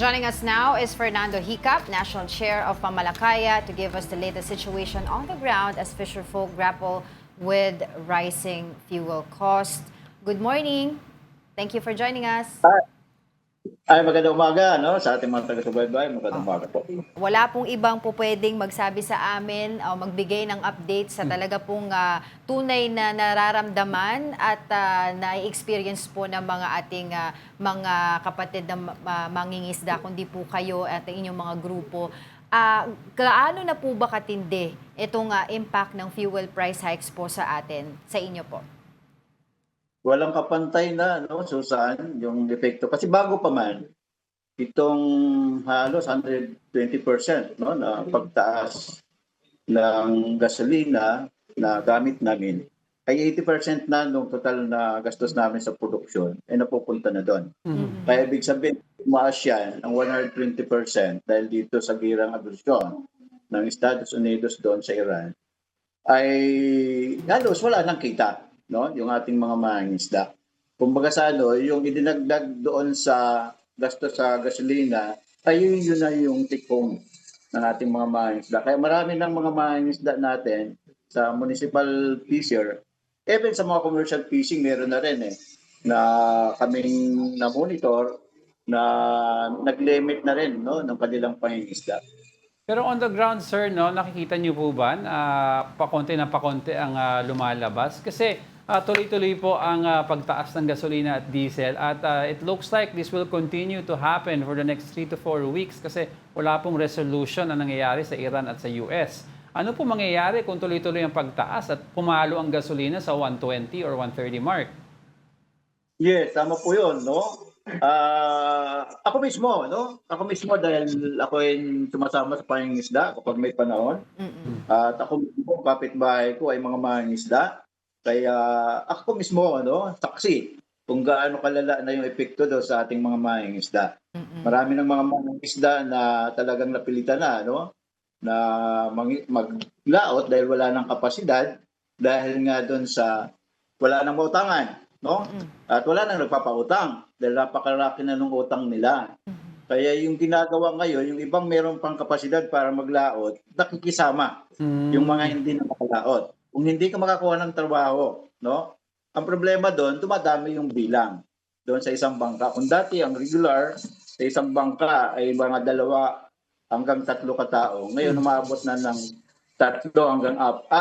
Joining us now is Fernando Hicap, National Chair of Pamalakaya, to give us the latest situation on the ground as fisherfolk grapple with rising fuel costs. Good morning. Thank you for joining us. Ay, magandang umaga, no? Sa ating mga taga-subaybay, magandang umaga po. Wala pong ibang po pwedeng magsabi sa amin o magbigay ng update sa talaga pong tunay na nararamdaman at na-experience po ng mga ating mga kapatid na mangingisda, kundi po kayo at inyong mga grupo. Gaano na po ba katindi itong impact ng fuel price hikes po sa atin, sa inyo po? Walang kapantay na, no? So, saan yung epekto? Kasi bago pa man, itong halos 120%, no? Na pagtaas ng gasolina na gamit namin, ay 80% na nung total na gastos namin sa produksyon ay napupunta na doon. Kaya ibig sabihin, tumaas yan ng 120% dahil dito sa girang agresyon ng Estados Unidos doon sa Iran, ay halos wala nang kita, no? Yung ating mga mangingisda. Kumbaga sa ano, yung idinagdag doon sa gastos sa gasolina, ay yun na yung tikong ng ating mga mangingisda. Kaya marami ng mga mangingisda natin sa municipal fisher, even sa mga commercial fishing, meron na rin na kaming na-monitor na nag-limit na rin, no, ng kanilang pangingisda. Pero on the ground, sir, no, nakikita niyo po ba pakonti na pakonti ang lumalabas? Kasi tuloy-tuloy po ang pagtaas ng gasolina at diesel at it looks like this will continue to happen for the next 3 to 4 weeks kasi wala pong resolution na nangyayari sa Iran at sa US. Ano po mangyayari kung tuloy-tuloy ang pagtaas at pumalo ang gasolina sa 120 or 130 mark? Yes, tama po yun, no? Ako mismo, no? Ako mismo dahil ako yung sumasama sa pangingisda kapag may panahon. At ako mismo, kapitbahay ko ay mga mangingisda. Kaya ako mismo, ano, saksi kung gaano kalala na yung epekto do sa ating mga mangingisda. Marami ng mga mangingisda na talagang napilitan na, no? Na maglaot dahil wala ng kapasidad dahil nga doon sa wala nang mautangan, no? At wala nang nagpapautang dahil napakalaki na ng utang nila. Kaya yung ginagawa ngayon, yung ibang meron pang kapasidad para maglaot, nakikisama yung mga hindi na makalaot. Kung hindi ka makakuha ng trabaho, no? Ang problema doon, dumadami yung bilang doon sa isang bangka. Kung dati ang regular sa isang bangka ay mga 2 hanggang 3 katao, ngayon umabot na ng 4 hanggang 5.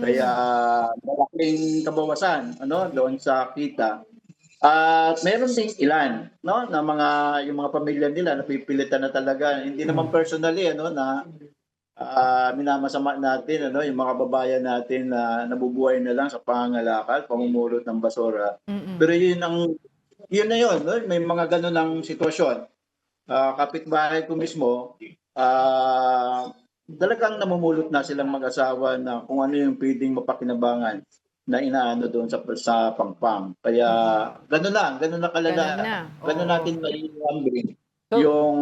Kaya malaking kabawasan, ano, doon sa kita. At meron ding ilan, no, na yung mga pamilya nila napipilitan na talaga, hindi naman personally, ano, na minamasama natin, ano, yung mga babayan natin na nabubuhay na lang sa pangangalakal, pamumulot ng basura. Pero yun na yun, no? May mga ganun ang sitwasyon. Kapitbahay ko mismo, talagang namumulot na silang mag-asawa na kung ano yung pwedeng mapakinabangan na inaano doon sa pangpang. Kaya ganun na kalala. Ganun natin maiambing yung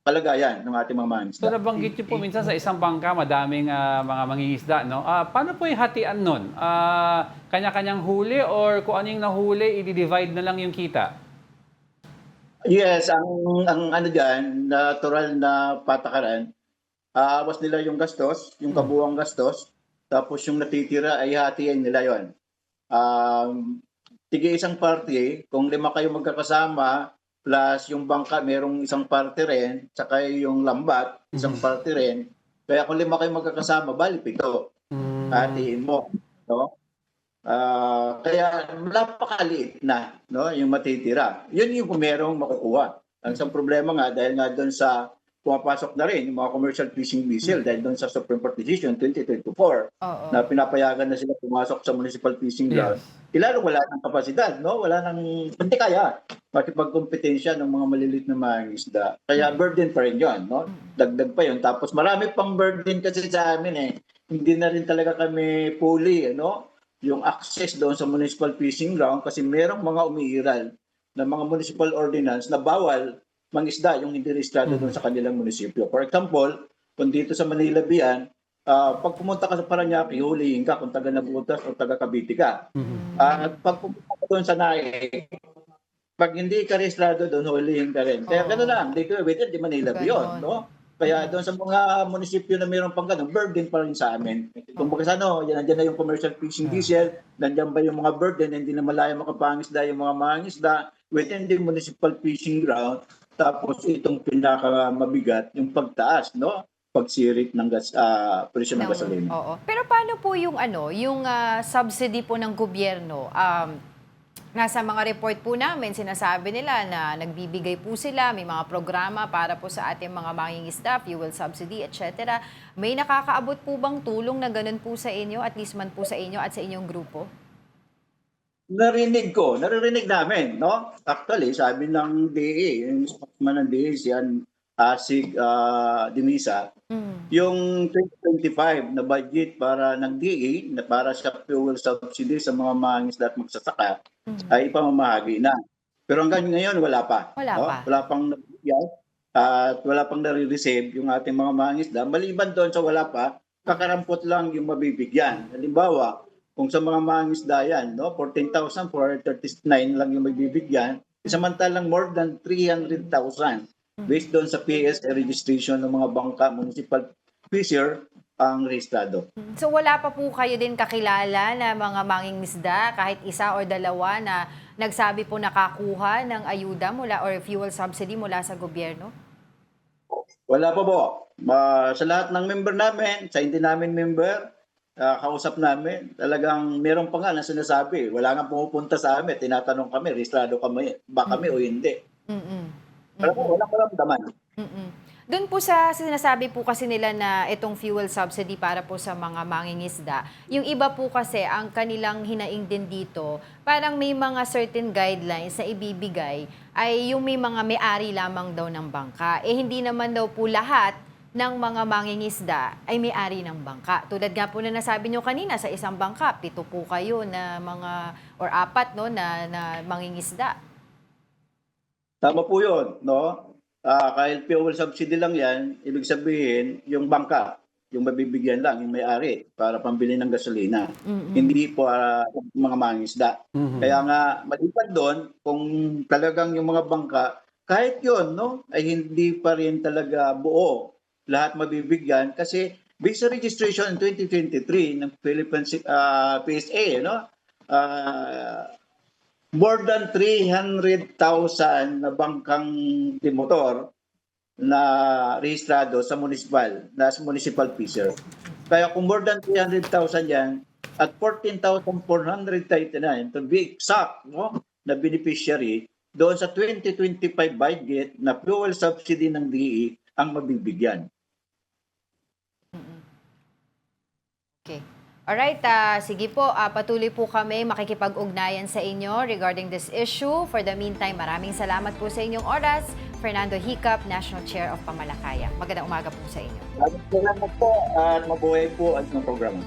kalagayan ng ating mga mangisda. So nabanggit niyo po minsan sa isang bangka madaming mga mangingisda, no? Paano po yung hatian nun? Kanya-kanyang huli or kung ano yung nahuli, i-divide na lang yung kita? Yes, ang ano diyan, natural na patakaran, aawas nila yung gastos, yung kabuuang gastos, tapos yung natitira ay hatiin nila yon. Tige isang party, kung 5 kayo magkakasama, plus yung bangka merong isang party rin, saka yung lambat, isang party rin. Kaya kung 5 kayo magkakasama, bali 7. Hatiin mo, no? Kaya napakaliit na, no, yung matitira. Yun yung kung merong makukuha. Ang isang problema nga dahil nga doon sa pumapasok na rin yung mga commercial fishing vessel dahil doon sa Supreme Court Decision 2024 na pinapayagan na sila pumasok sa municipal fishing ground. Ilalo wala ng kapasidad, no? Wala nang hindi kaya makipagkompetensya ng mga maliliit na mangingisda. Kaya burden pa rin 'yon, no? Dagdag pa 'yon. Tapos marami pang burden kasi sa amin Hindi na rin talaga kami fully, ano, yung access doon sa municipal fishing ground kasi merong mga umiiral na mga municipal ordinance na bawal mangisda yung hindi rehistrado doon sa kanilang munisipyo. For example, kung dito sa Manila Bian, pag pumunta ka sa Parañaque, hulihin ka kung taga Nabutas o taga Cavite ka. At pag pumunta ka doon sa Naik, pag hindi ka rehistrado doon, hulihin ka rin. Kaya Oo. gano'n lang, within the Manila Ganon. yun, no? Kaya doon sa mga munisipyo na mayroon pang gano'n, burden pa rin sa amin. Kung baga sa ano, nandiyan na yung commercial fishing diesel, nandiyan ba yung mga burden, hindi na malaya makapangisda yung mga mangisda within the municipal fishing ground. Tapos itong pinaka mabigat, yung pagtaas, no? Pagsirit ng presyo ng gasolina. Oo. Pero paano po yung yung subsidy po ng gobyerno? Nasa mga report po namin, sinasabi nila na nagbibigay po sila, may mga programa para po sa ating mga mangingisda, fuel subsidy, etc. May nakakaabot po bang tulong na ganun po sa inyo, at least man po sa inyo at sa inyong grupo? Naririnig namin, no? Actually, sabi ng DA, yung spokesman ng DA, si Asig Dimisa, yung 2025 na budget para ng DA na para sa fuel subsidy sa mga mangingisda at magsasaka ay ipamamahagi na. Pero hanggang ngayon wala pa. Wala no? pa. Wala pang nabigyan at wala pang nare-receive yung ating mga mangingisda. Maliban doon sa wala pa, kakarampot lang yung mabibigyan. Halimbawa, kung sa mga mangingisda yan, no, 14,439 lang yung mabibigyan, samantalang more than 300,000 based doon sa PSA registration ng mga bangka, municipal fisher ang rehistrado. So wala pa po kayo din kakilala na mga mangingisda, kahit isa o dalawa, na nagsabi po nakakuha ng ayuda mula or fuel subsidy mula sa gobyerno? Wala pa po. Sa lahat ng member namin, sa hindi namin member, kausap namin, talagang meron pa nga na sinasabi, wala nga pumupunta sa amin, tinatanong kami, rehistrado ba kami o hindi. Pero wala maramdaman. Doon po sa sinasabi po kasi nila na itong fuel subsidy para po sa mga mangingisda, yung iba po kasi ang kanilang hinaing din dito, parang may mga certain guidelines na ibibigay ay yung may mga may-ari lamang daw ng bangka. Hindi naman daw po lahat ng mga mangingisda ay may-ari ng bangka. Tulad nga po na nasabi nyo kanina, sa isang bangka, 7 po kayo na mga, or 4 no, na mangingisda. Tama po yun, no? Kahit fuel subsidy lang yan, ibig sabihin, yung bangka, yung mabibigyan lang, yung may-ari, para pambili ng gasolina. Hindi po mga mangisda. Kaya nga, maliban doon, kung talagang yung mga bangka, kahit yun, no, ay hindi pa rin talaga buo lahat mabibigyan. Kasi based sa registration in 2023 ng Philippine PSA, no, more than 300,000 na bangkang motor na rehistrado sa municipal fisher. Kaya kung more than 300,000 yan, at 14,439 to be exact, no, na beneficiary, doon sa 2025 budget na fuel subsidy ng DE ang mabibigyan. Okay. Alright, sige po, patuloy po kami makikipag-ugnayan sa inyo regarding this issue. For the meantime, maraming salamat po sa inyong oras. Fernando Hicap, National Chair of Pamalakaya. Magandang umaga po sa inyo. Salamat po at mabuhay po ang programa.